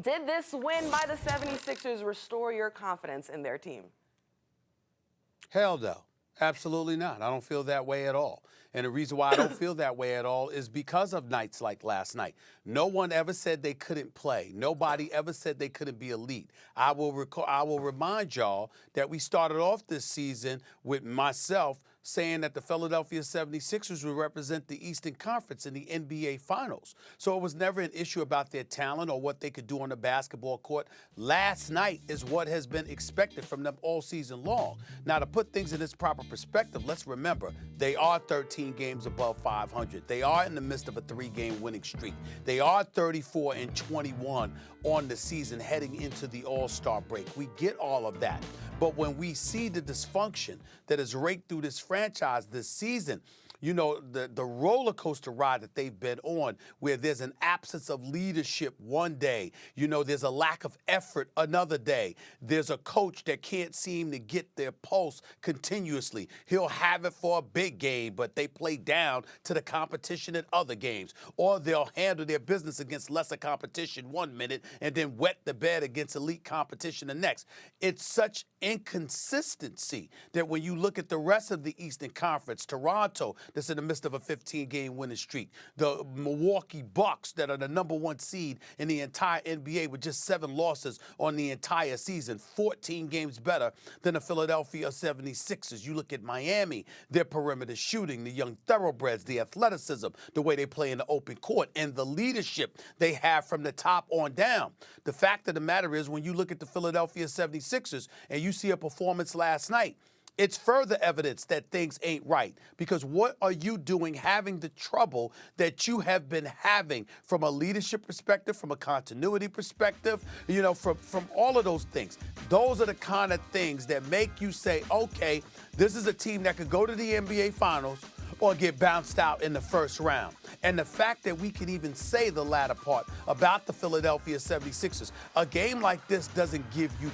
Did this win by the 76ers restore your confidence in their team? Hell no. Absolutely not. I don't feel that way at all. And the reason why I don't feel that way at all is because of nights like last night. No one ever said they couldn't play. Nobody ever said they couldn't be elite. I will remind y'all that we started off this season with myself saying that the Philadelphia 76ers would represent the Eastern Conference in the NBA Finals. So it was never an issue about their talent or what they could do on the basketball court. Last night is what has been expected from them all season long. Now, to put things in its proper perspective, let's remember, they are 13 games above 500. They are in the midst of a 3-game winning streak. They are 34-21 on the season heading into the All-Star break. We get all of that. But when we see the dysfunction that has raked through this franchise this season, you know, the roller coaster ride that they've been on, where there's an absence of leadership one day, you know, there's a lack of effort another day. There's a coach that can't seem to get their pulse continuously. He'll have it for a big game, but they play down to the competition in other games. Or they'll handle their business against lesser competition one minute and then wet the bed against elite competition the next. It's such inconsistency that when you look at the rest of the Eastern Conference, Toronto, that's in the midst of a 15-game winning streak, the Milwaukee Bucks that are the #1 seed in the entire NBA with just 7 losses on the entire season, 14 games better than the Philadelphia 76ers. You look at Miami, their perimeter shooting, the young thoroughbreds, the athleticism, the way they play in the open court, and the leadership they have from the top on down. The fact of the matter is, when you look at the Philadelphia 76ers and you see a performance last night, it's further evidence that things ain't right. Because what are you doing having the trouble that you have been having from a leadership perspective, from a continuity perspective, you know, from all of those things? Those are the kind of things that make you say, okay, this is a team that could go to the NBA Finals or get bounced out in the first round. And the fact that we can even say the latter part about the Philadelphia 76ers, a game like this doesn't give you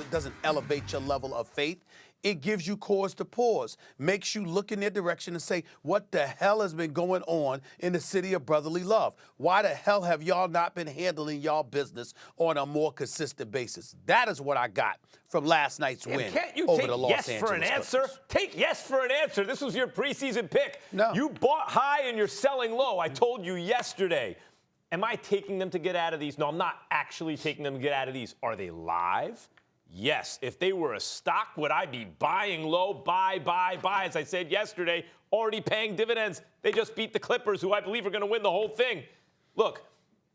doesn't elevate your level of faith. It gives you cause to pause, makes you look in their direction and say, what the hell has been going on in the city of brotherly love? Why the hell have y'all not been handling y'all business on a more consistent basis? That is what I got from last night's win over the Los Angeles Clippers. Yes for an answer? Take yes for an answer. This was your preseason pick. No. You bought high and you're selling low. I told you yesterday. Am I taking them to get out of these? No, I'm not actually taking them to get out of these. Are they live? Yes. If they were a stock, would I be buying low? Buy. As I said yesterday, already paying dividends. They just beat the Clippers, who I believe are going to win the whole thing. Look,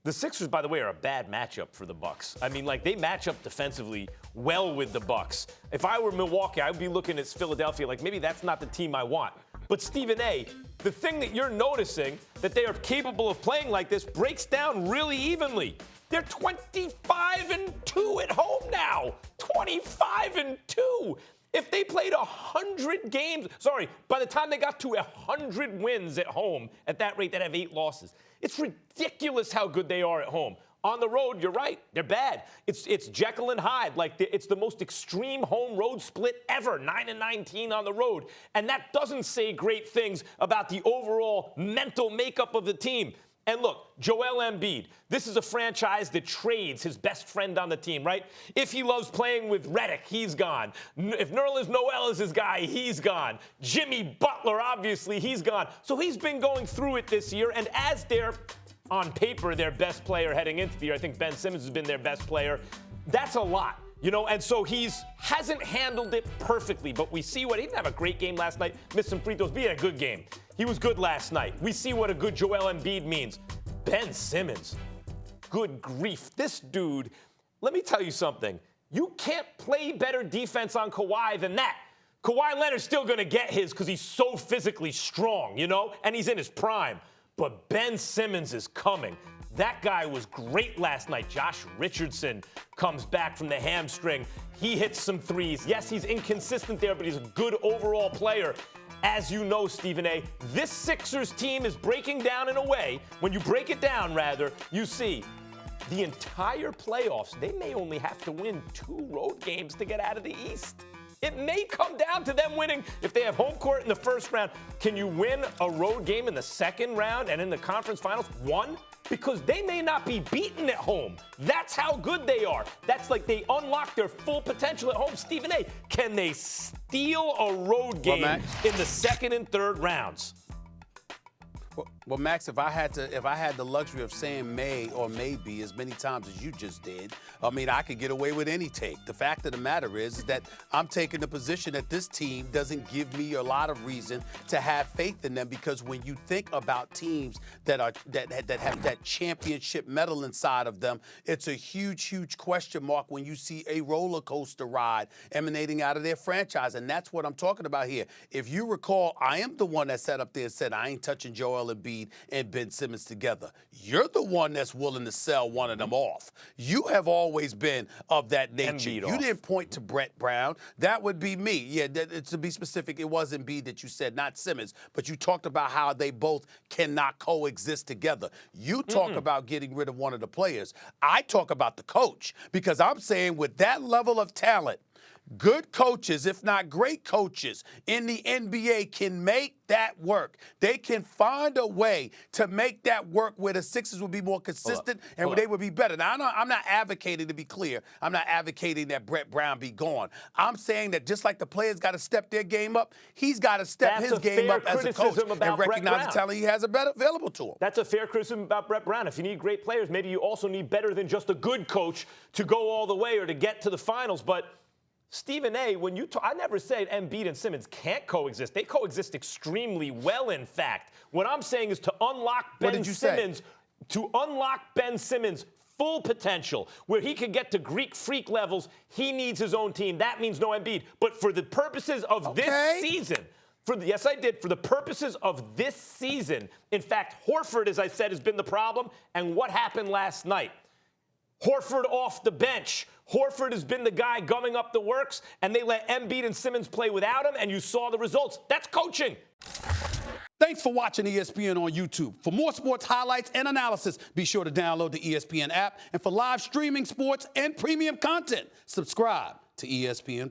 the Sixers, by the way, are a bad matchup for the Bucks. I mean, like, they match up defensively well with the Bucks. If I were Milwaukee, I would be looking at Philadelphia like maybe that's not the team I want. But Stephen A., the thing that you're noticing that they are capable of playing like this breaks down really evenly. They're 25-2 at home now. 25-2. If they played 100 games, by the time they got to 100 wins at home, at that rate, they'd have 8 losses. It's ridiculous how good they are at home. On the road, you're right, they're bad. It's Jekyll and Hyde. It's the most extreme home-road split ever, 9-19 on the road. And that doesn't say great things about the overall mental makeup of the team. And look, Joel Embiid, this is a franchise that trades his best friend on the team, right? If he loves playing with Redick, he's gone. If Nerlens Noel is his guy, he's gone. Jimmy Butler, obviously, he's gone. So he's been going through it this year, and as on paper, their best player heading into the year, I think Ben Simmons has been their best player. That's a lot. You know, and so hasn't handled it perfectly, but we see he didn't have a great game last night, missed some free throws, but he had a good game. He was good last night. We see what a good Joel Embiid means. Ben Simmons, good grief. This dude, let me tell you something. You can't play better defense on Kawhi than that. Kawhi Leonard's still going to get his because he's so physically strong, you know, and he's in his prime. But Ben Simmons is coming. That guy was great last night. Josh Richardson comes back from the hamstring. He hits some threes. Yes, he's inconsistent there, but he's a good overall player. As you know, Stephen A., this Sixers team is breaking down in a way. When you break it down, rather, you see the entire playoffs, they may only have to win 2 road games to get out of the East. It may come down to them winning. If they have home court in the first round, can you win a road game in the second round and in the conference finals? One? Because they may not be beaten at home. That's how good they are. That's like they unlock their full potential at home. Stephen A., can they steal a road game in the second and third rounds? Well, Max, if I had the luxury of saying may or maybe as many times as you just did, I mean, I could get away with any take. The fact of the matter is that I'm taking the position that this team doesn't give me a lot of reason to have faith in them, because when you think about teams that have that championship medal inside of them, it's a huge question mark when you see a roller coaster ride emanating out of their franchise, and that's what I'm talking about here. If you recall, I am the one that sat up there and said I ain't touching Joel Embiid and Ben Simmons together. You're the one that's willing to sell one of them off. You have always been of that nature. You didn't point to Brett Brown. That would be me. Yeah, to be specific, it was Embiid that you said, not Simmons. But you talked about how they both cannot coexist together. You talk about getting rid of one of the players. I talk about the coach, because I'm saying with that level of talent, good coaches, if not great coaches, in the NBA can make that work. They can find a way to make that work where the Sixers will be more consistent and where they would be better. Now, I'm not advocating, to be clear, I'm not advocating that Brett Brown be gone. I'm saying that just like the players got to step their game up, he's got to step his game up as a coach and recognize the talent he has available to him. That's a fair criticism about Brett Brown. If you need great players, maybe you also need better than just a good coach to go all the way or to get to the finals. But Stephen A., when you talk, I never said Embiid and Simmons can't coexist. They coexist extremely well, in fact. What I'm saying is to unlock Ben Simmons, full potential, where he could get to Greek freak levels, he needs his own team. That means no Embiid. But for the purposes of this season, yes, I did. For the purposes of this season, in fact, Horford, as I said, has been the problem. And what happened last night? Horford off the bench. Horford has been the guy gumming up the works, and they let Embiid and Simmons play without him, and you saw the results. That's coaching. Thanks for watching ESPN on YouTube. For more sports highlights and analysis, be sure to download the ESPN app. And for live streaming sports and premium content, subscribe to ESPN+.